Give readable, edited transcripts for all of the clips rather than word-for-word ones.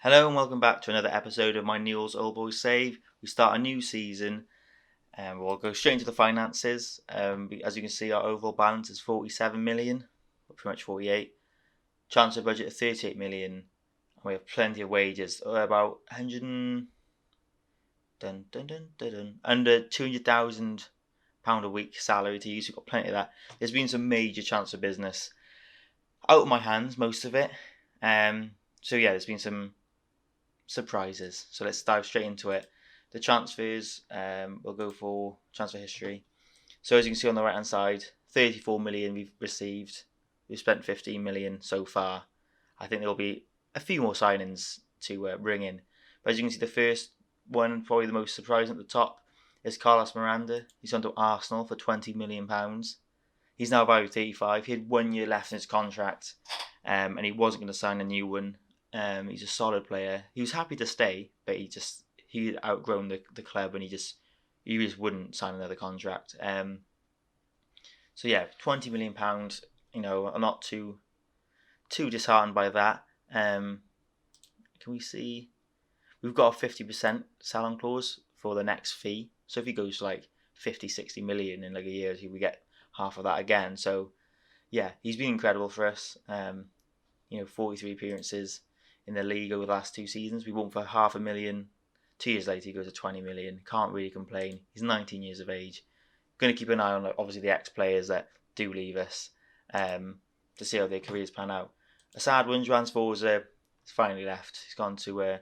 Hello and welcome back to another episode of my Newells Old Boys Save. We start a new season and we'll go straight into the finances. As you can see, our overall balance is 47 million, pretty much 48. Transfer budget of 38 million. And we have plenty of wages, about 100 under 200,000 pound a week salary to use. We've got plenty of that. There's been some major transfer business out of my hands, most of it. There's been some surprises. So let's dive straight into it. The transfers, we'll go for transfer history. So as you can see on the right hand side, 34 million we've received. We've spent 15 million so far. I think there will be a few more signings to bring in. But as you can see, the first one, probably the most surprising at the top, is Carlos Miranda. He's gone to Arsenal for £20 million. He's now valued 35. He had 1 year left in his contract, and he wasn't going to sign a new one. He's a solid player. He was happy to stay, but he'd outgrown the club, and he just wouldn't sign another contract. £20 million. I'm not too disheartened by that. Can we see? We've got a 50% sell-on clause for the next fee. So if he goes to like 50-60 million in like a year, we get half of that again. So yeah, he's been incredible for us. 43 appearances in the league over the last 2 seasons. We won for £500,000. 2 years later, he goes to 20 million. Can't really complain. He's 19 years of age. Going to keep an eye on obviously the ex-players that do leave us to see how their careers pan out. A sad one, Juan Sforza has finally left. He's gone to are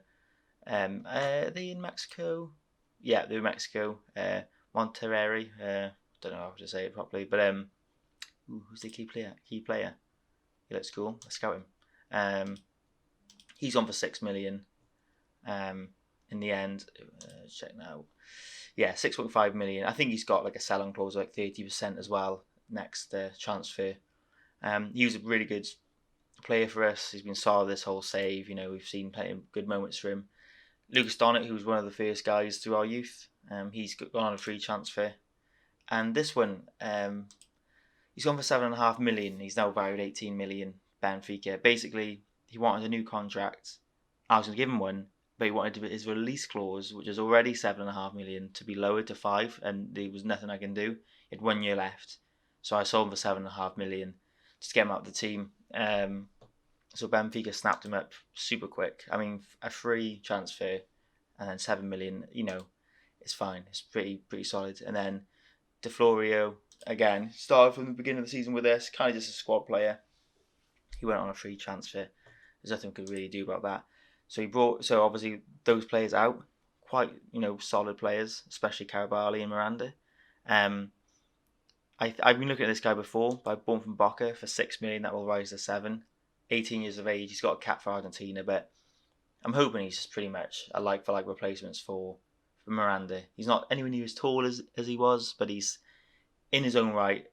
they in Mexico? Yeah, they're in Mexico. Monterrey. Don't know how to say it properly, but who's the key player? He looks cool. Let's scout him. He's on for 6 million. In the end, check now. Yeah, 6.5 million. I think he's got like a sell-on clause of like 30% as well next transfer. He was a really good player for us. He's been solid this whole save. We've seen plenty of good moments for him. Lucas Donnet, who was one of the first guys through our youth, he's gone on a free transfer. And this one, he's gone for 7.5 million. He's now valued 18 million. Benfica. Basically, he wanted a new contract. I was going to give him one, but he wanted his release clause, which is already 7.5 million, to be lowered to 5, and there was nothing I can do. He had 1 year left, so I sold him for 7.5 million just to get him out of the team. So Benfica snapped him up super quick. I mean, a free transfer and then 7 million, it's fine. It's pretty solid. And then De Florio, again, started from the beginning of the season with us, kind of just a squad player. He went on a free transfer. There's nothing we could really do about that. So obviously those players out, quite solid players, especially Carabali and Miranda. I've been looking at this guy before, but I bought him from Boca for 6 million. That will rise to 7. 18 years of age. He's got a cap for Argentina, but I'm hoping he's just pretty much a like for like replacements for Miranda. He's not anywhere near as tall as he was, but he's in his own right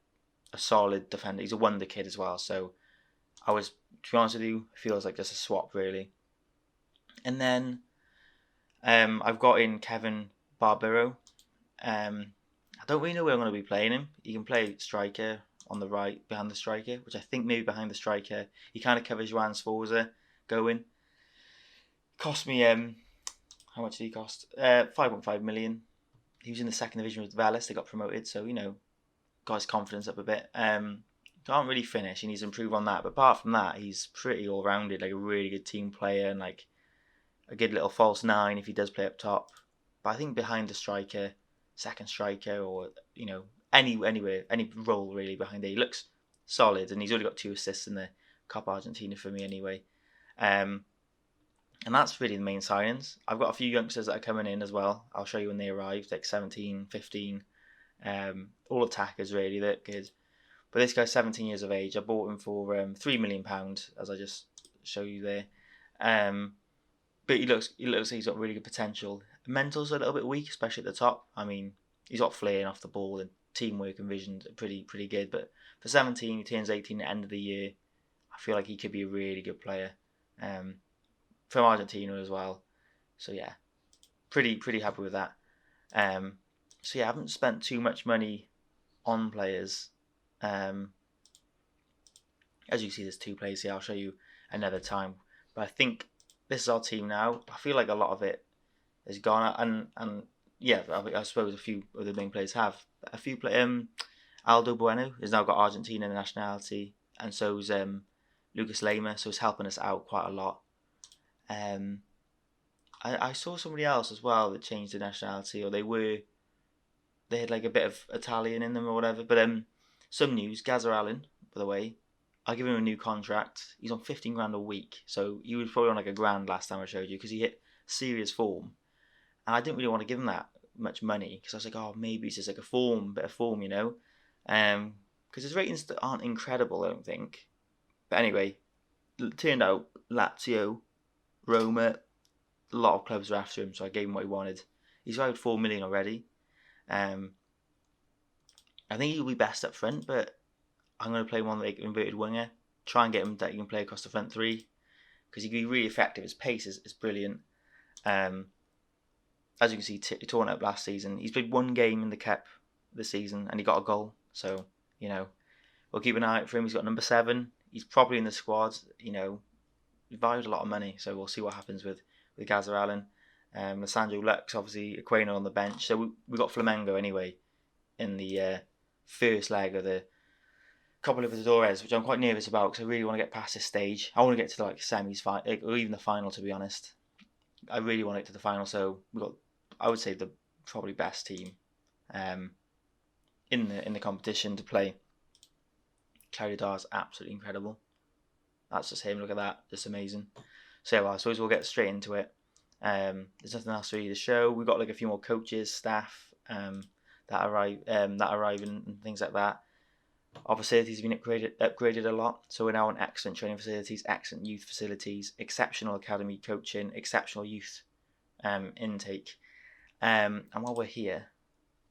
a solid defender. He's a wonder kid as well. So to be honest with you, it feels like just a swap really. And then I've got in Kevin Barbero. I don't really know where I'm going to be playing him. He can play striker on the right, behind the striker, which I think maybe behind the striker. He kind of covers Juan Sforza going. Cost me, how much did he cost? 5.5 million. He was in the second division with Vélez. They got promoted, so, got his confidence up a bit. Can't really finish. He needs to improve on that. But apart from that, he's pretty all-rounded, like a really good team player and like a good little false 9 if he does play up top. But I think behind the striker, second striker, or, anywhere, any role really behind there, he looks solid, and he's already got 2 assists in the Copa Argentina for me anyway. And that's really the main signings. I've got a few youngsters that are coming in as well. I'll show you when they arrive, like 17, 15, all attackers really, they're good. But this guy's 17 years of age. I bought him for £3 million, as I just show you there. But he looks like he's got really good potential. Mental's a little bit weak, especially at the top. I mean, he's got flair off the ball, and teamwork and vision are pretty good. But for 17, he turns 18 at the end of the year. I feel like he could be a really good player. From Argentina as well. So yeah, pretty happy with that. I haven't spent too much money on players. As you see, there's 2 players here. I'll show you another time. But I think this is our team now. I feel like a lot of it has gone, and yeah, I suppose a few of the main players have. A few Aldo Bueno has now got Argentina nationality, and so's Lucas Lima, so it's helping us out quite a lot. I saw somebody else as well that changed their nationality, or they had like a bit of Italian in them or whatever. But some news: Gaza Allen, by the way, I give him a new contract. He's on 15 grand a week, so he was probably on like a grand last time I showed you because he hit serious form, and I didn't really want to give him that much money because I was like, oh, maybe it's just like bit of form, you know, because his ratings aren't incredible, I don't think. But anyway, it turned out Lazio, Roma, a lot of clubs are after him, so I gave him what he wanted. He's valued 4 million already. I think he'll be best up front, but I'm going to play one like inverted winger. Try and get him that he can play across the front three because he can be really effective. His pace is brilliant. As you can see, he torn up last season. He's played one game in the Cup this season and he got a goal. So, you know, we'll keep an eye out for him. He's got number 7. He's probably in the squad. You know, he valued a lot of money. So we'll see what happens with Gaza Allen. Lissandro Lux, obviously, Aquino on the bench. So we got Flamengo anyway in the first leg of the Copa Libertadores, which I'm quite nervous about because I really want to get past this stage. I want to get to like semis, or even the final, to be honest. I really want to get to the final, so we got, I would say, the probably best team in the competition to play. Claudio is absolutely incredible. That's just him. Look at that, just amazing. So yeah, I suppose we'll get straight into it. There's nothing else really to show. We've got like a few more coaches, staff that arrive and things like that. Our facilities have been upgraded a lot, so we're now on excellent training facilities, excellent youth facilities, exceptional academy coaching, exceptional youth intake. And while we're here,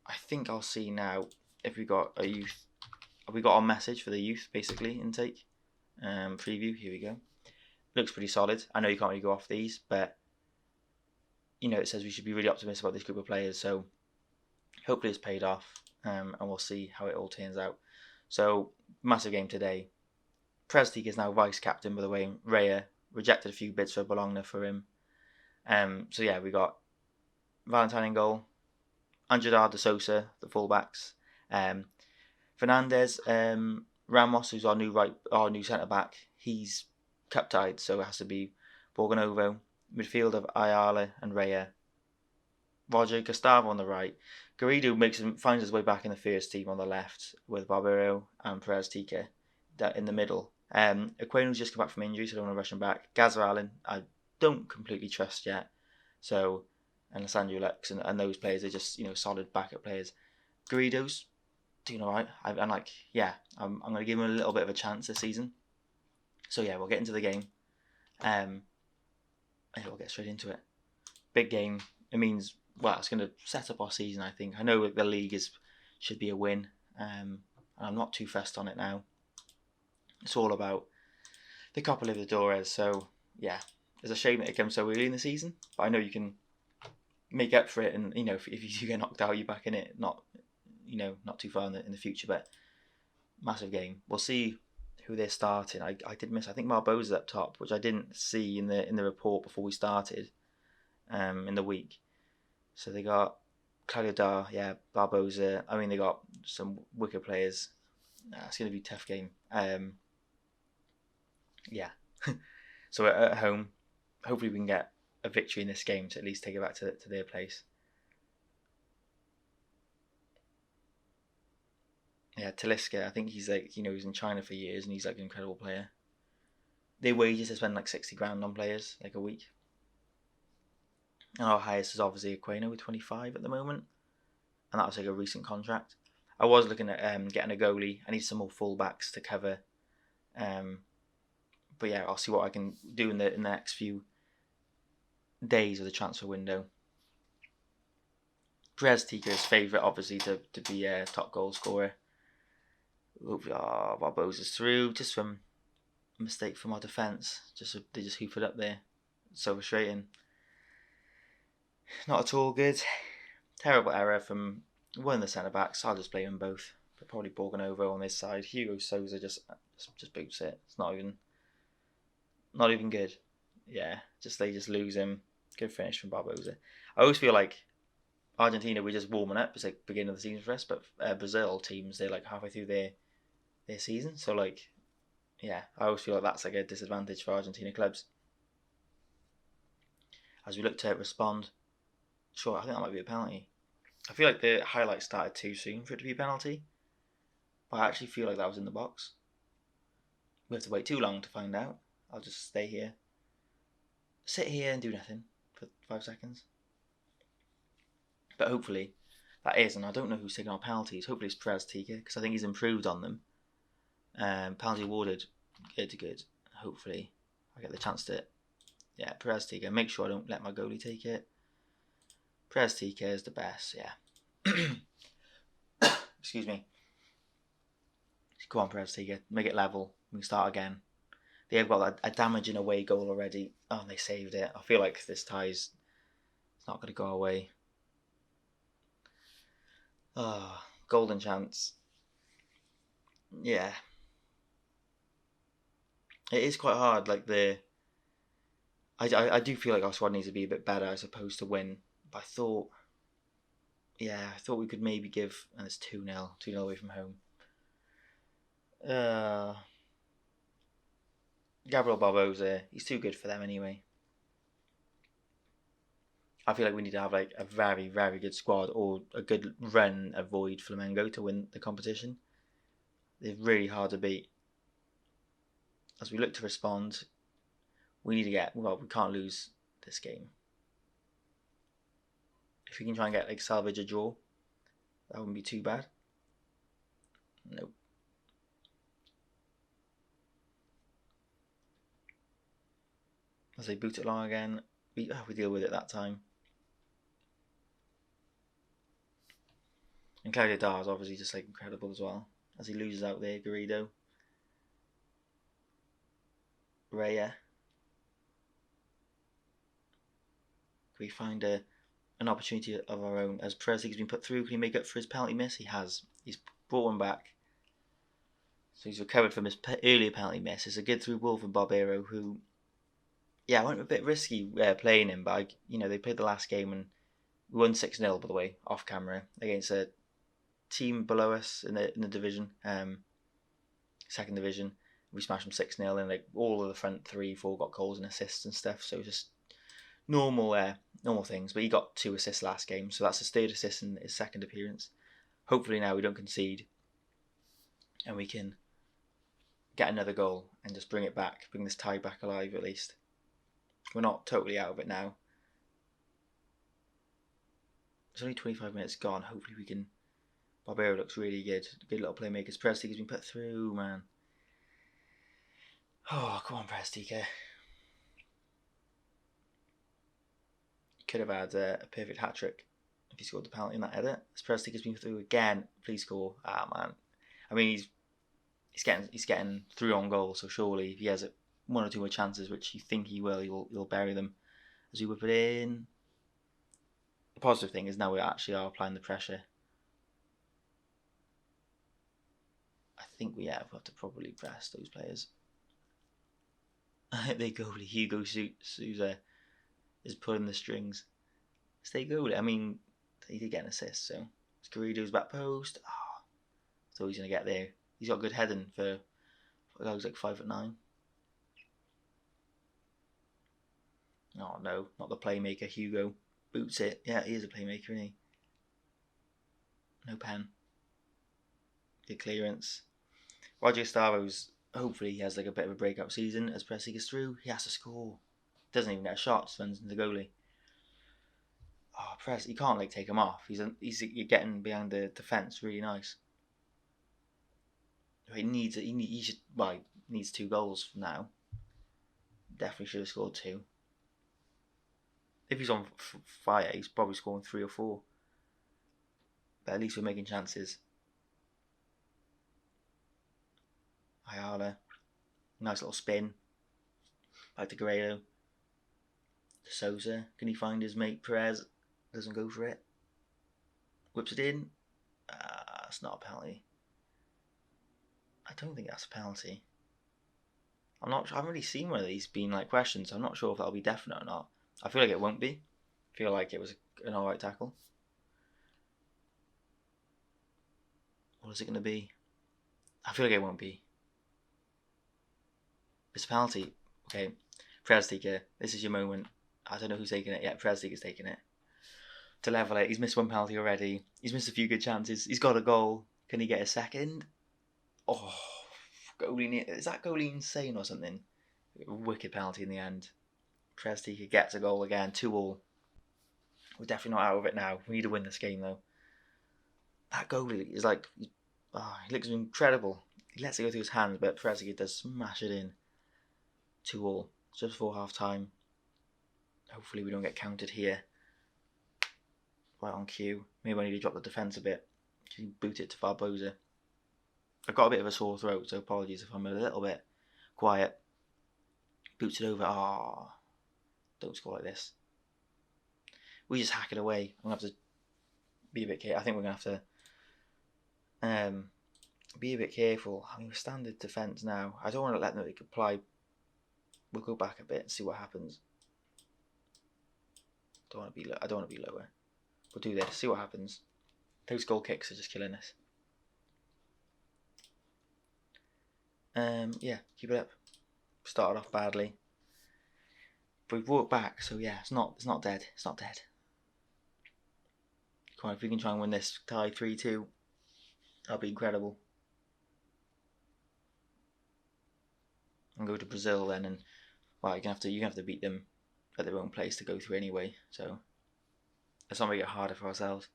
I think I'll see now if we got a youth. Have we got our message for the youth basically intake preview? Here we go. Looks pretty solid. I know you can't really go off these, but you know it says we should be really optimistic about this group of players. So hopefully it's paid off, and we'll see how it all turns out. So, massive game today. Prestig is now vice captain, by the way. Raya rejected a few bids for Bologna for him. So yeah, we got Valentine in goal, Andrade de Sosa, the fullbacks, Fernandez, Ramos, who's our new centre back. He's cup tied, so it has to be Borgonovo. Midfield of Ayala and Raya. Roger Gustavo on the right. Garrido finds his way back in the first team on the left with Barbero and Perez Tica in the middle. Aquino's just come back from injury, so I don't want to rush him back. Gaza Allen, I don't completely trust yet. So, and Lissandro Lux and those players are just, you know, solid backup players. Garrido's doing alright. I'm going to give him a little bit of a chance this season. So yeah, we'll get into the game. We'll get straight into it. Big game. It means, well, it's going to set up our season, I think. I know the league should be a win, and I'm not too fussed on it now. It's all about the Copa Libertadores, so yeah, it's a shame that it comes so early in the season, but I know you can make up for it, and you know, if you do get knocked out, you're back in it, not too far in the future, but massive game. We'll see who they're starting. I did miss, I think Barbosa's up top, which I didn't see in the report before we started in the week. So they got Claudio Dar, Barbosa. I mean, they got some wicked players. It's going to be a tough game. So at home, hopefully we can get a victory in this game to at least take it back to their place. Yeah, Talisca, I think he's like, he's in China for years and he's like an incredible player. Their wages to spend like 60 grand on players like a week. And our highest is obviously Aquino with 25 at the moment. And that was like a recent contract. I was looking at getting a goalie. I need some more fullbacks to cover. But yeah, I'll see what I can do in the next few days of the transfer window. Perez Tica's favourite, obviously, to be a top goal scorer. Barbosa's through, just from a mistake from our defence. They just hoof it up there. So frustrating. Not at all good. Terrible error from one of the centre backs. I'll just blame them both. But probably Borgonovo on this side. Hugo Sousa just boots it. It's not even good. Yeah, they just lose him. Good finish from Barbosa. I always feel like Argentina, we're just warming up. It's like beginning of the season for us, but Brazil teams, they're like halfway through their season. So like, yeah, I always feel like that's like a disadvantage for Argentina clubs. As we look to respond, sure, I think that might be a penalty. I feel like the highlight started too soon for it to be a penalty, but I actually feel like that was in the box. We have to wait too long to find out. I'll just stay here, sit here and do nothing for 5 seconds. But hopefully that is, and I don't know who's taking our penalties. Hopefully it's Perez Tika, because I think he's improved on them. Penalty awarded, good. Hopefully I get the chance to, yeah, Perez Tika. Make sure I don't let my goalie take it. Perez Tika is the best, yeah. Excuse me. Come on, Perez Tika, make it level. We can start again. They have got a damaging away goal already. Oh, and they saved it. I feel like this tie's it's not going to go away. Oh, golden chance. Yeah. It is quite hard. Like I do feel like our squad needs to be a bit better, I suppose, to win. But I thought we could maybe give, and it's 2-0 away from home. Gabriel Barbosa, he's too good for them anyway. I feel like we need to have like a very, very good squad or a good run, avoid Flamengo to win the competition. They're really hard to beat. As we look to respond, we need to we can't lose this game. If we can try and get like salvage a draw, that wouldn't be too bad. Nope. As they boot it along again, we deal with it that time. And Claudio Dar is obviously just like incredible as well. As he loses out there, Garrido. Raya. Can we find an opportunity of our own? As Perez has been put through, can he make up for his penalty miss? He has. He's brought one back. So he's recovered from his earlier penalty miss. It's a good through ball from Barbero, who, yeah, I went a bit risky playing him, but they played the last game and we won 6-0, by the way, off camera, against a team below us in the division, second division. We smashed them 6-0, and like all of the front 3-4 got goals and assists and stuff. So just normal things. But he got 2 assists last game, so that's his 3rd assist in his 2nd appearance. Hopefully now we don't concede, and we can get another goal and just bring this tie back alive at least. We're not totally out of it now. It's only 25 minutes gone. Hopefully we can. Barbero looks really good. Good little playmakers. Prestika has been put through, man. Oh, come on, Prestika. Could have had a perfect hat trick if he scored the penalty in that header. As Prestika has been through again. Please score. Ah, man. I mean, he's getting through on goal, so surely if he has 1 or 2 more chances, which you think he will, he'll bury them. As we whip it in. The positive thing is now we actually are applying the pressure. I think we have to probably press those players. They goalie Hugo Souza is pulling the strings. Stay goalie. I mean, he did get an assist, so it's Garrido's back post. So he's gonna get there. He's got good heading for a guy who's like 5'9". Oh no, not the playmaker. Hugo boots it. Yeah, he is a playmaker, isn't he? No pen. Good clearance. Roger Staro's, hopefully he has like a bit of a breakout season. As Pressy gets through, he has to score. Doesn't even get a shot, just runs into the goalie. Oh, Press, you can't like take him off. He's getting behind the defence really nice. He needs 2 goals now. Definitely should have scored 2. If he's on fire, he's probably scoring 3 or 4. But at least we're making chances. Ayala, nice little spin. Back to Guerrero. To Souza. Can he find his mate Perez? Doesn't go for it. Whips it in. That's not a penalty. I don't think that's a penalty. I'm not. I haven't really seen one of these being like questions. So I'm not sure if that'll be definite or not. I feel like it won't be. I feel like it was an alright tackle. What is it going to be? I feel like it won't be. It's a penalty. Okay, Prestika, this is your moment. I don't know who's taking it yet. Prestika's taking it to level it. He's missed one penalty already. He's missed a few good chances. He's got a goal. Can he get a second? Oh, goalie! Is that goalie insane or something? Wicked penalty in the end. Prestika gets a goal again. 2-2. We're definitely not out of it now. We need to win this game though. That goalie is like, he looks incredible. He lets it go through his hands, but Prestika does smash it in. 2-2. Just before half time. Hopefully we don't get counted here. Right on cue. Maybe I need to drop the defence a bit. Boot it to Barbosa. I've got a bit of a sore throat, so apologies if I'm a little bit quiet. Boots it over. Don't score like this. We just hack it away. I'm going to have to be a bit careful. I think we're going to have to be a bit careful. I mean, we're standard defence now. I don't want to let them apply. We'll go back a bit and see what happens. I don't want to be lower. We'll do this. See what happens. Those goal kicks are just killing us. Yeah, keep it up. Started off badly, but we've brought it back. So yeah, it's not dead. It's not dead. Come on, if we can try and win this tie 3-2, that'll be incredible. And go to Brazil then, and well, you're gonna have to beat them at their own place to go through anyway. So let's not make it harder for ourselves.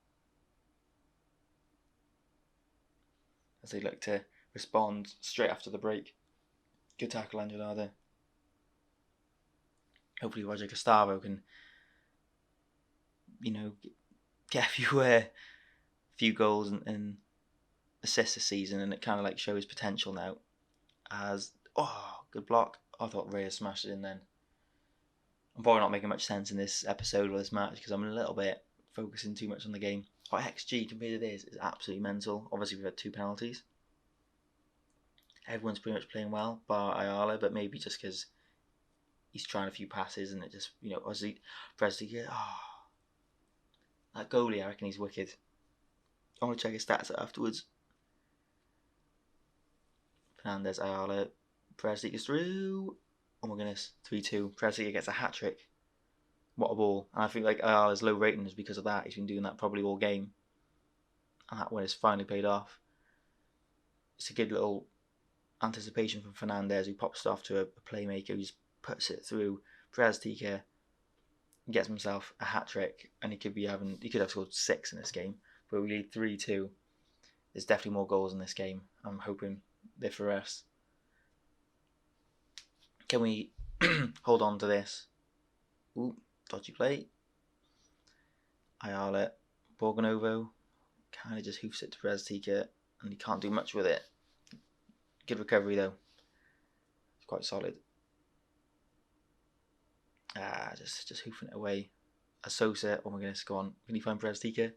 As they look to respond straight after the break. Good tackle, Angelada. Hopefully Roger Gustavo can, get a few goals and assists this season, and it kind of like shows potential now. As good block. I thought Reyes smashed it in then. I'm probably not making much sense in this episode or this match because I'm a little bit focusing too much on the game. Our XG compared to this is absolutely mental. Obviously we've had 2 penalties. Everyone's pretty much playing well, bar Ayala, but maybe just because he's trying a few passes and it just, obviously, Prestika, that goalie, I reckon he's wicked. I want to check his stats afterwards. Fernandez, Ayala, Prestika through. Oh my goodness, 3-2. Prestika gets a hat-trick. What a ball. And I think like Ayala's low rating is because of that. He's been doing that probably all game. And that one has finally paid off. It's a good little anticipation from Fernandez, who pops it off to a playmaker who puts it through. Prestika gets himself a hat-trick, and he could have scored 6 in this game, but we lead 3-2. There's definitely more goals in this game. I'm hoping they're for us. Can we hold on to this? Ooh, dodgy play. Ayala, Borganovo kind of just hoofs it to Prestika, and he can't do much with it. Good recovery though. It's quite solid. Just hoofing it away. Sosa, oh my goodness, go on. Can he find Prestika?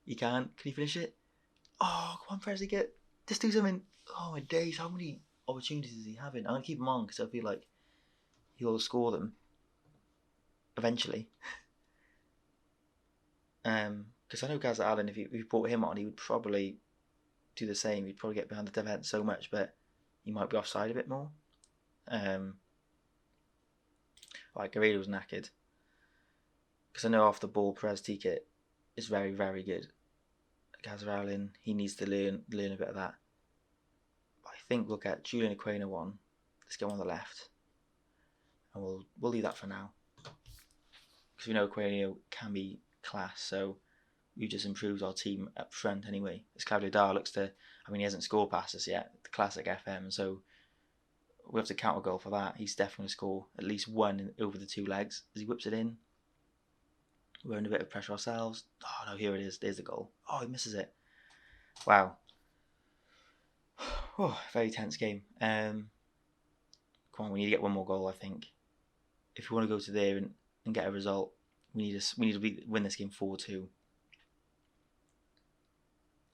He can. Can he finish it? Oh, come on, Prestika. Just do something. Oh my days, how many opportunities is he having? I'm going to keep him on because I feel like he'll score them eventually. Because I know Gaz Allen, if you brought him on, he would probably do the same. He'd probably get behind the defence so much, but he might be offside a bit more. Like Guerrero's knackered. Because I know off the ball, Prestika is very, very good. Gaz Allen, he needs to learn a bit of that. But I think we'll get Julian Aquino one. Let's get one on the left. And we'll leave that for now. Because we know Aquino can be class, so we just improved our team up front anyway. As Claudio Dar looks to, he hasn't scored past us yet, the classic FM, so we have to count a goal for that. He's definitely going to score at least one over the 2 legs as he whips it in. We're under a bit of pressure ourselves. Oh no, here it is. There's the goal. Oh, he misses it. Wow. Very tense game. Come on, we need to get one more goal, I think. If we want to go to there and get a result, we need to win this game 4-2.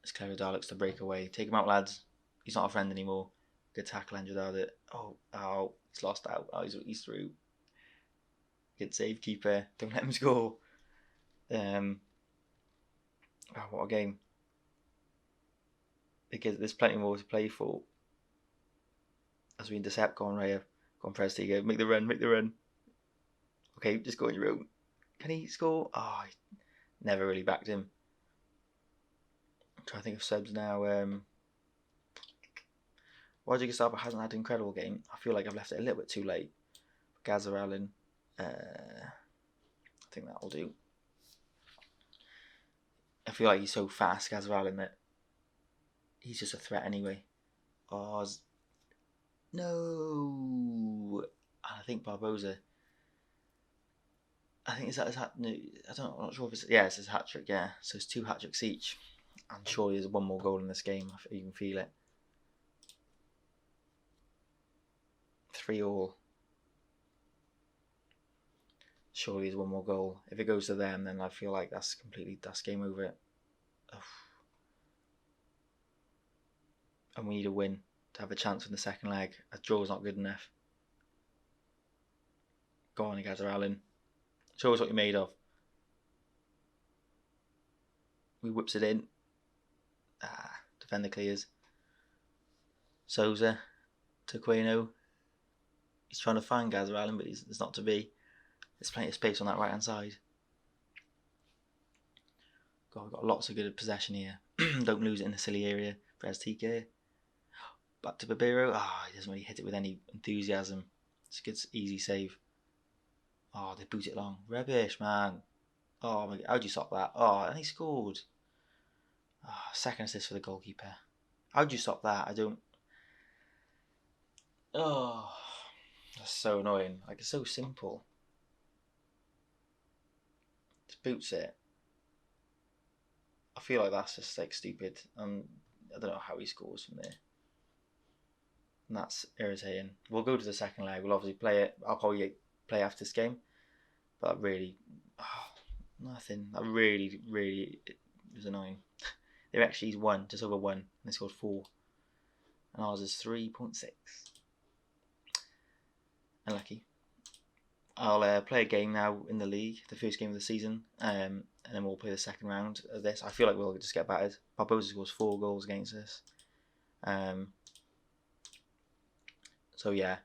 As Claudio Dar looks to break away. Take him out, lads. He's not a friend anymore. Good tackle, Andrade. He's lost out. He's through. Good save, keeper. Don't let him score. What a game. Because there's plenty more to play for. As we intercept, go on, Raya. Go on, Prestigo. Make the run. Okay, just go on your own. Can he score? I never really backed him. I'm trying to think of subs now. Roger Gustavo hasn't had an incredible game. I feel like I've left it a little bit too late. Gazer Allen. I think that'll do. I feel like he's so fast, Gazer Allen, that he's just a threat anyway. No. I think Barbosa. I think is that his hat? No, I'm not sure if it's. Yeah, it's his hat trick. Yeah, so it's 2 hat tricks each. I'm sure there's one more goal in this game. You can feel it. 3-3. Surely there's one more goal. If it goes to them, then I feel like that's game over. And we need a win to have a chance in the second leg. A draw's not good enough. Go on, Gazer Allen. Show us what you're made of. We whips it in. Defender clears. Souza to Queno. He's trying to find Gazer Allen, but it's not to be. There's plenty of space on that right hand side. God, we've got lots of good possession here. Don't lose it in the silly area. Prez TK. Back to Barbero. He doesn't really hit it with any enthusiasm. It's a good, easy save. They boot it long. Rubbish, man. Oh my God, how'd you stop that? And he scored. Second assist for the goalkeeper. How'd you stop that? I don't. That's so annoying. Like, it's so simple. Just boots it. I feel like that's just like stupid. I don't know how he scores from there. And that's irritating. We'll go to the second leg. We'll obviously play it. I'll probably play after this game. But really, nothing. That really was annoying. They actually won, just over 1. And they scored 4. And ours is 3.6. Unlucky. I'll play a game now in the league, the first game of the season, and then we'll play the second round of this. I feel like we'll just get battered. Barbosa scores 4 goals against us. So yeah,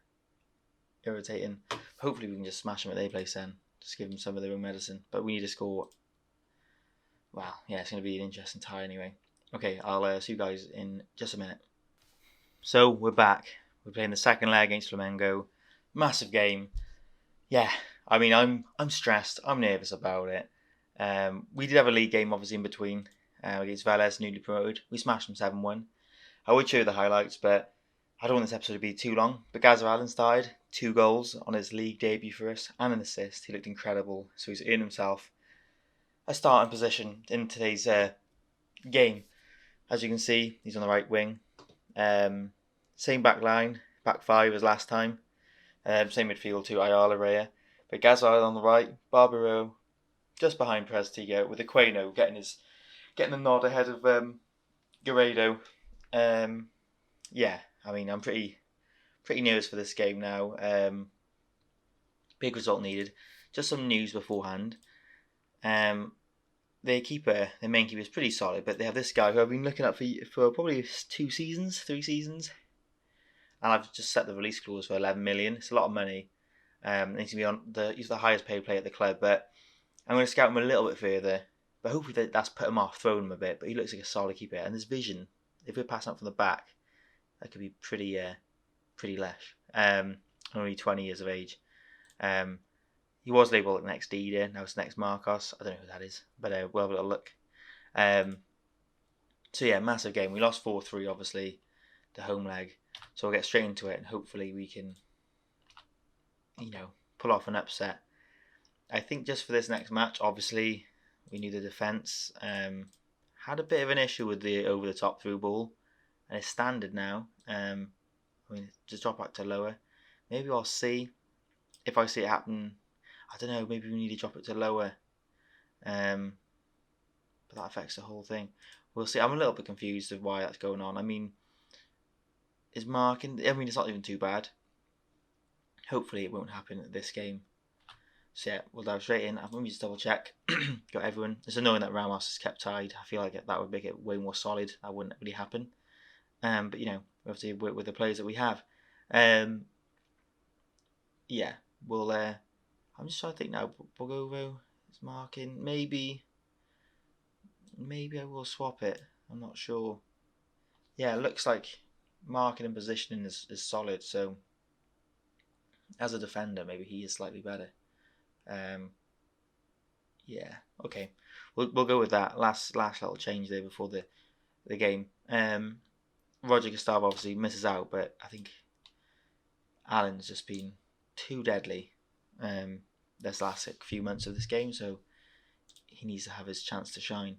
irritating. Hopefully we can just smash them at their place then. Just give them some of their own medicine. But we need to score. Wow, yeah, it's going to be an interesting tie anyway. Okay, I'll see you guys in just a minute. So we're back. We're playing the second leg against Flamengo. Massive game. Yeah, I mean, I'm stressed. I'm nervous about it. We did have a league game, obviously, in between against Valles, newly promoted. We smashed them 7-1. I would show you the highlights, but I don't want this episode to be too long. But Gazer Allen started 2 goals on his league debut for us and an assist. He looked incredible. So he's earned himself a starting position in today's game. As you can see, he's on the right wing. Same back line, back 5 as last time. Same midfield too, Ayala, Raya. But Gazer Allen on the right, Barbero just behind Prestigo with Aquino getting the nod ahead of Guerrero. Yeah, I mean, I'm pretty nervous for this game now. Big result needed. Just some news beforehand. Their main keeper is pretty solid, but they have this guy who I've been looking at for probably 3 seasons. And I've just set the release clause for 11 million. It's a lot of money. He's the highest paid player at the club, but I'm going to scout him a little bit further. But hopefully that's put him off, thrown him a bit. But he looks like a solid keeper, and his vision, if we're passing up from the back, that could be pretty lash. Only 20 years of age. He was labelled next Dida, now it's next Marcos. I don't know who that is, but we'll have a little look. So yeah, massive game. We lost 4-3, obviously, the home leg. So we'll get straight into it, and hopefully we can, pull off an upset. I think just for this next match, obviously, we need the defence. Had a bit of an issue with the over-the-top through ball, and it's standard now. Just drop back to lower. Maybe I'll see if I see it happen. I don't know. Maybe we need to drop it to lower. But that affects the whole thing. We'll see. I'm a little bit confused of why that's going on. I mean, is marking. I mean, it's not even too bad. Hopefully it won't happen at this game. So yeah, we'll dive straight in. Let me just double check. Got everyone. It's annoying that Ramos is kept tied. I feel like that would make it way more solid. That wouldn't really happen. But you know, we have to work with the players that we have. Yeah, we'll. I'm just trying to think now. Bogovo is marking. Maybe I will swap it. I'm not sure. Yeah, it looks like marking and positioning is solid. So as a defender, maybe he is slightly better. Yeah, okay. We'll go with that. Last little change there before the game. Roger Gustavo obviously misses out, but I think Alan's just been too deadly this last few months of this game, so he needs to have his chance to shine.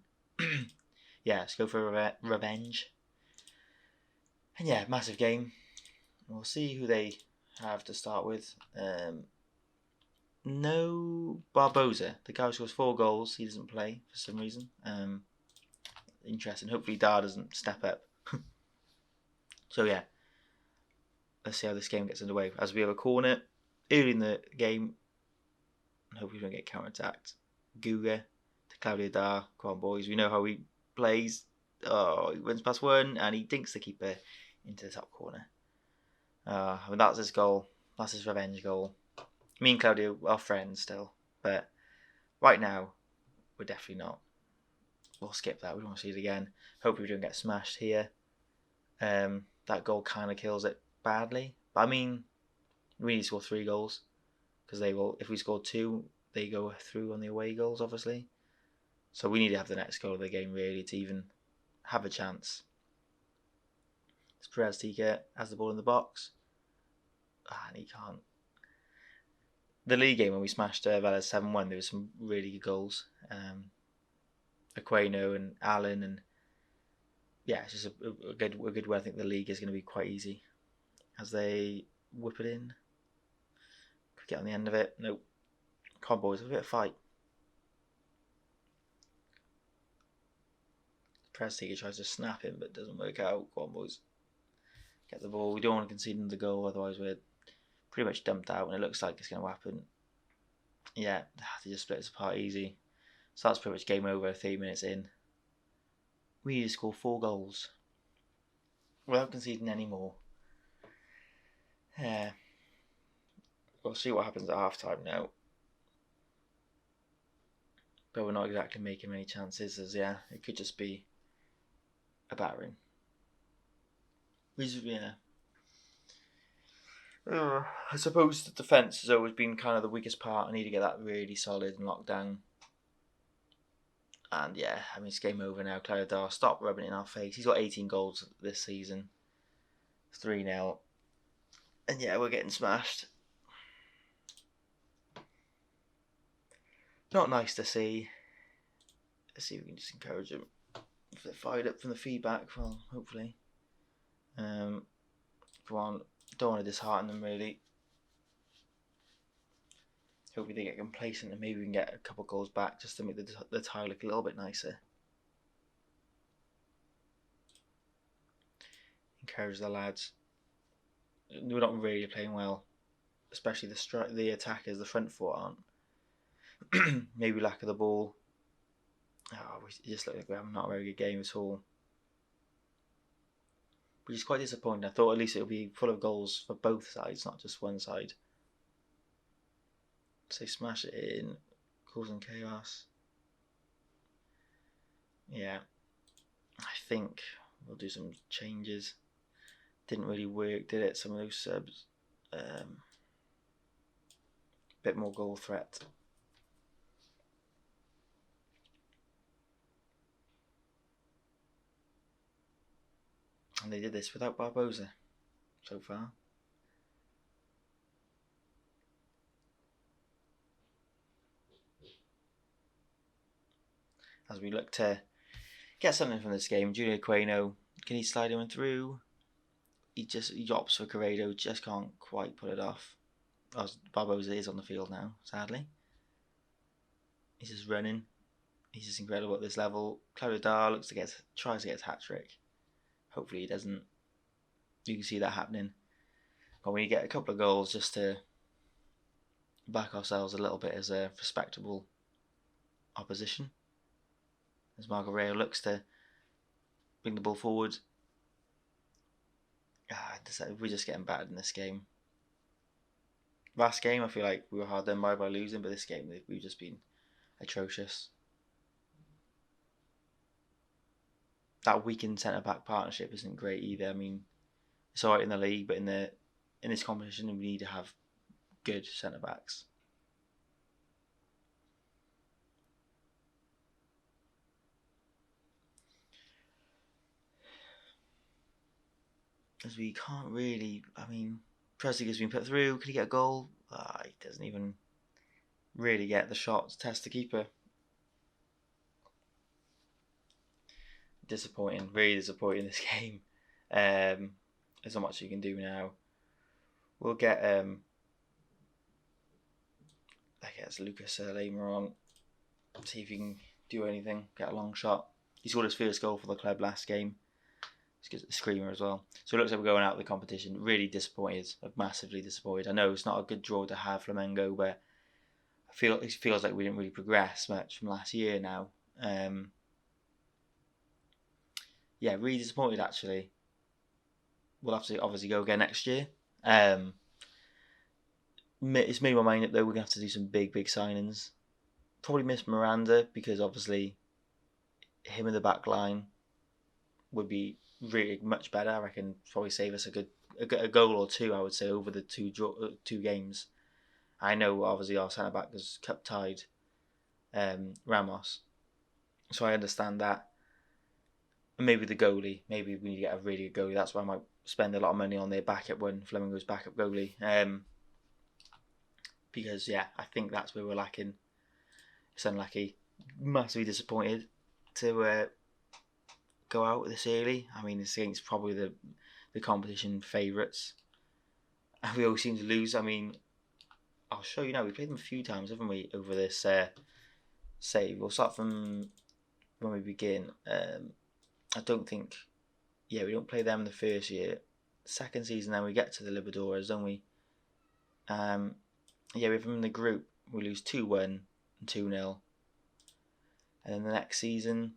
Yeah, let's go for revenge. And yeah, massive game. We'll see who they have to start with. No Barbosa. The guy who scores 4 goals, he doesn't play for some reason. Interesting. Hopefully Dar doesn't step up. So yeah, let's see how this game gets underway. As we have a corner early in the game, and hope we don't get counter-attacked. Guga to Claudio Dar. Come on, boys. We know how he plays. Oh, he wins past one, and he dinks the keeper into the top corner. I mean, that's his goal. That's his revenge goal. Me and Claudio are friends still, but right now, we're definitely not. We'll skip that. We don't want to see it again. Hopefully we don't get smashed here. That goal kind of kills it badly. But I mean, we need to score 3 goals. Because they will, if we score 2, they go through on the away goals, obviously. So we need to have the next goal of the game, really, to even have a chance. It's Perez Tika has the ball in the box. And he can't. The league game when we smashed Vélez 7-1, there were some really good goals. Aquino and Allen, and yeah, it's just a good way. I think the league is going to be quite easy as they whip it in. Could get on the end of it. Nope. Come on, boys, a bit of fight. Prestiga tries to snap him, but doesn't work out. Come on, boys. Get the ball. We don't want to concede another goal, otherwise we're pretty much dumped out, and it looks like it's going to happen. Yeah, they just split us apart easy. So that's pretty much game over 3 minutes in. We need to score 4 goals without conceding any more. Yeah. We'll see what happens at half time now. But we're not exactly making many chances, as yeah, it could just be a battering. Yeah. I suppose the defence has always been kind of the weakest part. I need to get that really solid and locked down. And yeah, I mean, it's game over now. Claudio Dar, stop rubbing it in our face. He's got 18 goals this season. 3-0. And yeah, we're getting smashed. Not nice to see. Let's see if we can just encourage them. If they're fired up from the feedback, well, hopefully. Come on. Don't want to dishearten them, really. Hopefully they get complacent and maybe we can get a couple goals back just to make the tie look a little bit nicer. Encourage the lads. We're not really playing well, especially the attackers. The front four aren't. Maybe lack of the ball. Oh, it just looked like we have not a very good game at all. Which is quite disappointing. I thought at least it would be full of goals for both sides, not just one side. So smash it in, causing chaos. Yeah, I think we'll do some changes. Didn't really work, did it? Some of those subs. Bit more goal threat. And they did this without Barbosa so far. As we look to get something from this game, Junior Aquino, can he slide him through? He opts for Corredo, just can't quite pull it off. Barbosa is on the field now, sadly. He's just running. He's just incredible at this level. Claudio Dar tries to get a hat trick. Hopefully he doesn't. you can see that happening. But we need to get a couple of goals just to back ourselves a little bit as a respectable opposition. As Margareo looks to bring the ball forward. We're just getting battered in this game. Last game, I feel like we were hard done by losing, but this game, we've just been atrocious. That weakened centre-back partnership isn't great either. I mean, it's alright in the league, but in this competition, we need to have good centre-backs. As we can't really, I mean, Presley has been put through. Could he get a goal? He doesn't even really get the shot to test the keeper. Disappointing, really disappointing this game. There's not much you can do now. We'll get I guess Lucas Lamer on. See if he can do anything. Get a long shot. He scored his first goal for the club last game. He's a screamer as well. So it looks like we're going out of the competition. Really disappointed. Massively disappointed. I know it's not a good draw to have Flamengo, but it feels like we didn't really progress much from last year now. Yeah, really disappointed actually. We'll have to obviously go again next year. It's made my mind up though. We're going to have to do some big signings. Probably miss Miranda because obviously him in the back line would be really much better. I reckon probably save us a goal or two, I would say, over the two games. I know obviously our centre back is cup tied, Ramos, so I understand that. And maybe the goalie. Maybe we need to get a really good goalie. That's why I might spend a lot of money on their backup one, Flamengo's backup goalie. Because yeah, I think that's where we're lacking. It's unlucky. Massively disappointed to go out this early. I mean, it's against probably the competition favourites, and we always seem to lose. I mean, I'll show you now. We played them a few times, haven't we, over this save? We'll start from when we begin. I don't think, we don't play them in the first year. Second season, then we get to the Libertadores, don't we? We have them in the group. We lose 2-1 and 2-0. And then the next season,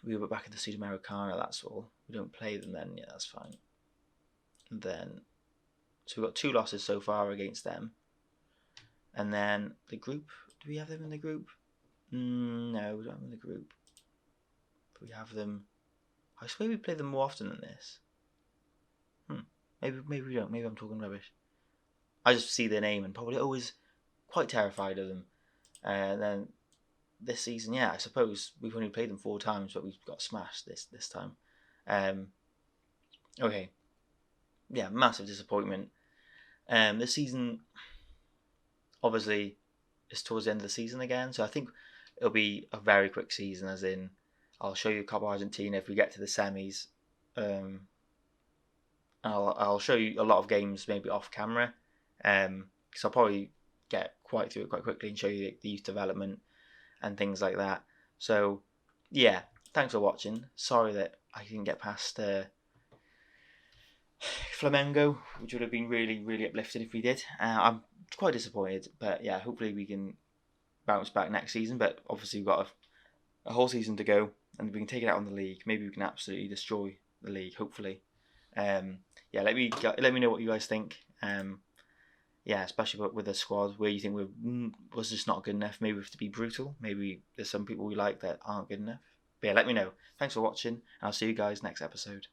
we were back in the Sudamericana, that's all. We don't play them then, yeah, that's fine. And then, so we've got 2 losses so far against them. And then the group, do we have them in the group? No, we don't have them in the group. But we have them, I swear we play them more often than this. Maybe we don't, maybe I'm talking rubbish. I just see their name and probably always quite terrified of them. And then this season, yeah, I suppose we've only played them 4 times, but we've got smashed this time. Okay. Yeah, massive disappointment. This season, obviously, is towards the end of the season again, so I think it'll be a very quick season, as in, I'll show you Copa Argentina if we get to the semis. I'll show you a lot of games maybe off camera, because I'll probably get quite through it quite quickly and show you the youth development and things like that. So yeah, thanks for watching. Sorry that I didn't get past Flamengo, which would have been really uplifting if we did. I'm quite disappointed, but yeah, hopefully we can bounce back next season. But obviously we've got a whole season to go, and we can take it out on the league. Maybe we can absolutely destroy the league, hopefully. Yeah, let me know what you guys think. Yeah, especially with the squad, where you think was just not good enough. Maybe we have to be brutal. Maybe there's some people we like that aren't good enough. But yeah, let me know. Thanks for watching, and I'll see you guys next episode.